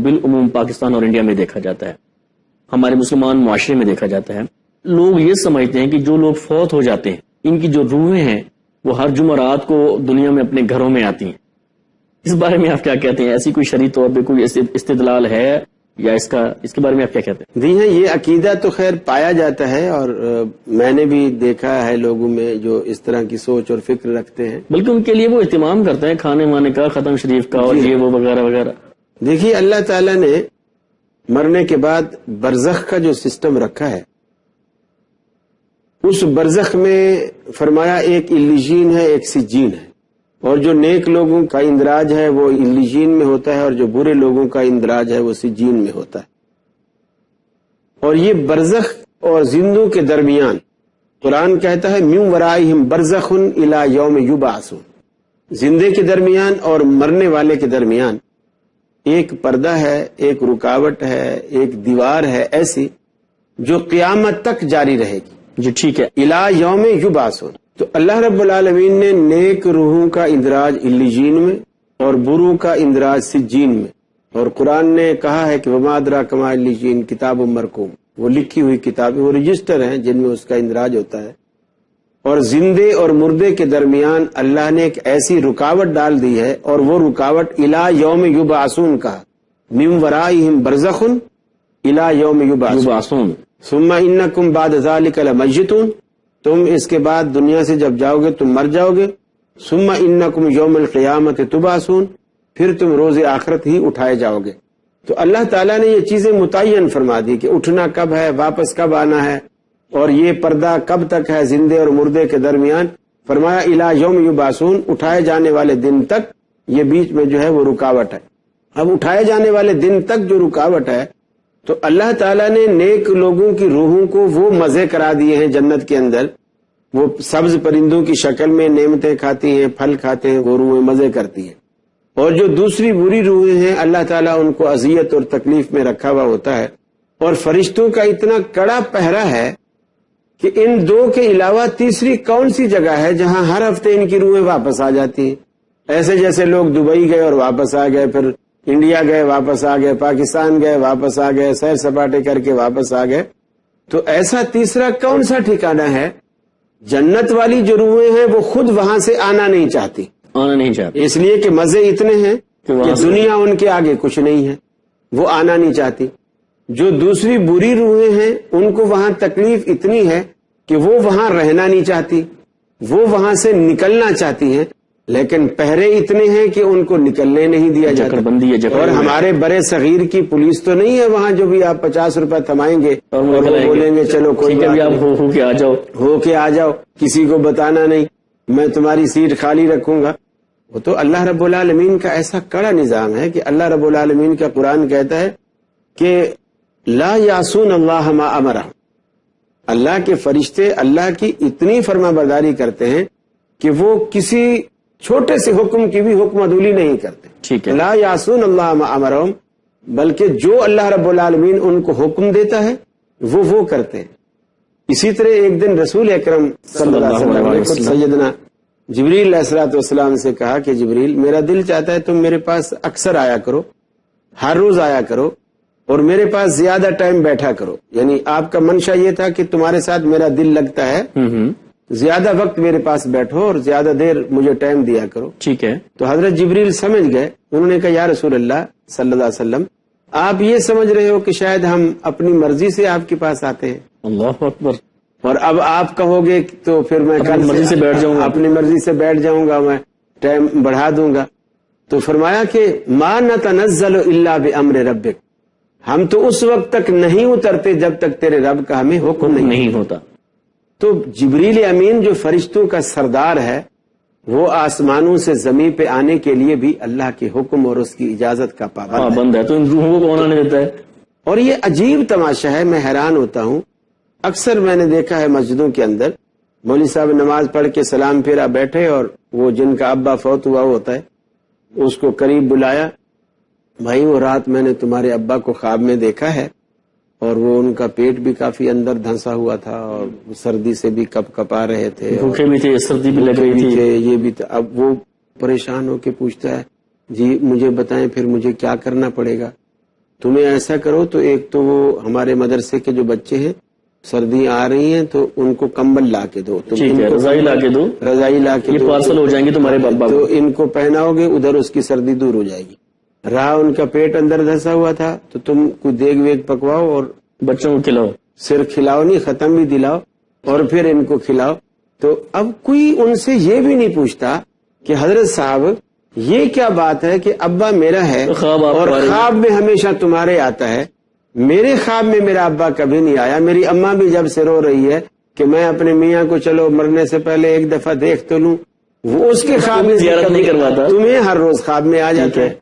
بالعموم پاکستان اور انڈیا میں دیکھا جاتا ہے، ہمارے مسلمان معاشرے میں دیکھا جاتا ہے، لوگ یہ سمجھتے ہیں کہ جو لوگ فوت ہو جاتے ہیں ان کی جو روحیں ہیں وہ ہر جمعرات کو دنیا میں اپنے گھروں میں آتی ہیں. اس بارے میں آپ کیا کہتے ہیں؟ ایسی کوئی شرعی طور پہ کوئی استدلال ہے یا اس کے بارے میں آپ کیا کہتے ہیں؟ جی ہاں، یہ عقیدہ تو خیر پایا جاتا ہے، اور میں نے بھی دیکھا ہے لوگوں میں جو اس طرح کی سوچ اور فکر رکھتے ہیں، بلکہ ان کے لیے وہ اہتمام کرتے ہیں کھانے وانے کا، ختم شریف کا اور یہ وہ وغیرہ وغیرہ. دیکھیے اللہ تعالیٰ نے مرنے کے بعد برزخ کا جو سسٹم رکھا ہے، اس برزخ میں فرمایا ایک علیین ہے، ایک سجین ہے، اور جو نیک لوگوں کا اندراج ہے وہ علیین میں ہوتا ہے، اور جو برے لوگوں کا اندراج ہے وہ سجین میں ہوتا ہے. اور یہ برزخ اور زندوں کے درمیان قرآن کہتا ہے من ورائہم برزخ الی یوم یبعثون، زندے کے درمیان اور مرنے والے کے درمیان ایک پردہ ہے، ایک رکاوٹ ہے، ایک دیوار ہے ایسی جو قیامت تک جاری رہے گی. جی ٹھیک ہے. الی یوم یبعثون. تو اللہ رب العالمین نے نیک روحوں کا اندراج علیین میں اور بروں کا اندراج سجین میں، اور قرآن نے کہا ہے کہ وما ادراک ما علیین کتاب مرقوم، وہ لکھی ہوئی کتابیں، وہ رجسٹر ہیں جن میں اس کا اندراج ہوتا ہے. اور زندے اور مردے کے درمیان اللہ نے ایک ایسی رکاوٹ ڈال دی ہے، اور وہ رکاوٹ الی یوم یبعثون کہا، من ورائہم برزخ الی یوم یبعثون ثم انکم بعد ذلک لمیتون، تم اس کے بعد دنیا سے جب جاؤ گے تم مر جاؤ گے. ثم انکم یوم القیامت تبعثون، پھر تم روز آخرت ہی اٹھائے جاؤ گے. تو اللہ تعالیٰ نے یہ چیزیں متعین فرما دی کہ اٹھنا کب ہے، واپس کب آنا ہے، اور یہ پردہ کب تک ہے زندے اور مردے کے درمیان. فرمایا الی یوم یبعثون، اٹھائے جانے والے دن تک یہ بیچ میں جو ہے وہ رکاوٹ ہے. اب اٹھائے جانے والے دن تک جو رکاوٹ ہے، تو اللہ تعالیٰ نے نیک لوگوں کی روحوں کو وہ مزے کرا دیے ہیں جنت کے اندر، وہ سبز پرندوں کی شکل میں نعمتیں کھاتی ہیں، پھل کھاتے ہیں، وہ روحیں مزے کرتی ہیں. اور جو دوسری بری روحیں ہیں اللہ تعالیٰ ان کو اذیت اور تکلیف میں رکھا ہوا ہوتا ہے. اور فرشتوں کا اتنا کڑا پہرا ہے کہ ان دو کے علاوہ تیسری کون سی جگہ ہے جہاں ہر ہفتے ان کی روحیں واپس آ جاتی ہیں. ایسے جیسے لوگ دبئی گئے اور واپس آ گئے، پھر انڈیا گئے واپس آ گئے، پاکستان گئے واپس آ گئے، سیر سپاٹے کر کے واپس آ گئے، تو ایسا تیسرا کون سا ٹھکانہ ہے؟ جنت والی جو روحیں ہیں وہ خود وہاں سے آنا نہیں چاہتی، اس لیے کہ مزے اتنے ہیں کہ دنیا ان کے آگے کچھ نہیں ہے، وہ آنا نہیں چاہتی. جو دوسری بری روحیں ہیں ان کو وہاں تکلیف اتنی ہے کہ وہ وہاں رہنا نہیں چاہتی، وہ وہاں سے نکلنا چاہتی ہیں، لیکن پہرے اتنے ہیں کہ ان کو نکلنے نہیں دیا جاتا. اور ہمارے برے صغیر کی پولیس تو نہیں ہے وہاں جو بھی آپ 50 روپے تھمائیں گے اور وہ بولیں گے چلو کوئی ہو کے آ جاؤ، کسی کو بتانا نہیں، میں تمہاری سیٹ خالی رکھوں گا. وہ تو اللہ رب العالمین کا ایسا کڑا نظام ہے کہ اللہ رب العالمین کا قرآن کہتا ہے کہ لا یعصون اللہ ما امرہم، اللہ کے فرشتے اللہ کی اتنی فرما برداری کرتے ہیں کہ وہ کسی چھوٹے سے حکم کی بھی حکم عدولی نہیں کرتے. ٹھیک ہے. لا یعصون اللہ ما امرہم، بلکہ جو اللہ رب العالمین ان کو حکم دیتا ہے وہ کرتے ہیں. اسی طرح ایک دن رسول اکرم صلی اللہ علیہ وسلم نے خود سیدنا جبریل علیہ الصلوۃ والسلام سے کہا کہ جبریل میرا دل چاہتا ہے تم میرے پاس اکثر آیا کرو، ہر روز آیا کرو، اور میرے پاس زیادہ ٹائم بیٹھا کرو. یعنی آپ کا منشا یہ تھا کہ تمہارے ساتھ میرا دل لگتا ہے، زیادہ وقت میرے پاس بیٹھو اور زیادہ دیر مجھے ٹائم دیا کرو. ٹھیک ہے. تو حضرت جبریل سمجھ گئے، انہوں نے کہا یا رسول اللہ صلی اللہ علیہ وسلم، آپ یہ سمجھ رہے ہو کہ شاید ہم اپنی مرضی سے آپ کے پاس آتے ہیں. اللہ اکبر. اور اب آپ کہو گے تو پھر میں اپنی مرضی سے بیٹھ جاؤں گا، اپنی مرضی سے بیٹھ جاؤں گا، میں ٹائم بڑھا دوں گا. تو فرمایا کہ ما نتنزل الا بامر ربک، ہم تو اس وقت تک نہیں اترتے جب تک تیرے رب کا ہمیں حکم نہیں ہوتا. تو جبریل امین جو فرشتوں کا سردار ہے، وہ آسمانوں سے زمین پہ آنے کے لیے بھی اللہ کے حکم اور اس کی اجازت کا پابند ہے. تو ان روحوں کو کون آنے دیتا ہے؟ اور یہ عجیب تماشا ہے، میں حیران ہوتا ہوں. اکثر میں نے دیکھا ہے مسجدوں کے اندر مولوی صاحب نماز پڑھ کے سلام پھیرا بیٹھے، اور وہ جن کا ابا فوت ہوا ہوتا ہے اس کو قریب بلایا، بھائی وہ رات میں نے تمہارے ابا کو خواب میں دیکھا ہے، اور وہ ان کا پیٹ بھی کافی اندر دھنسا ہوا تھا، اور سردی سے بھی کپ کپا رہے تھے، بھوکے بھی تھے، سردی بھی لگ رہی تھی، یہ بھی تھا. اب وہ پریشان ہو کے پوچھتا ہے جی مجھے بتائیں پھر مجھے کیا کرنا پڑے گا. تمہیں ایسا کرو تو ایک تو وہ ہمارے مدرسے کے جو بچے ہیں سردی آ رہی ہیں تو ان کو کمبل لا کے دو، ٹھیک ہے، رضائی لا کے دو، رضائی لا کے یہ پارسل ہو جائیں گے تمہارے بابا تو ان کو پہناؤ گے، ادھر اس کی سردی دور ہو جائے گی۔ رہا ان کا پیٹ اندر دھسا ہوا تھا تو تم کوئی دیگ ویگ پکواؤ اور بچوں کو کھلاؤ، صرف کھلاؤ نہیں، ختم بھی دلاؤ اور پھر ان کو کھلاؤ۔ تو اب کوئی ان سے یہ بھی نہیں پوچھتا کہ حضرت صاحب یہ کیا بات ہے کہ ابا میرا ہے خواب آپ اور تمہارے، خواب میں ہمیشہ تمہارے آتا ہے، میرے خواب میں میرا ابا کبھی نہیں آیا، میری اماں بھی جب سے رو رہی ہے کہ میں اپنے میاں کو چلو مرنے سے پہلے ایک دفعہ دیکھ تو لوں، وہ اس کے خواب میں زیارت نہیں کرواتا، تمہیں ہر روز خواب میں آ جاتا ہے۔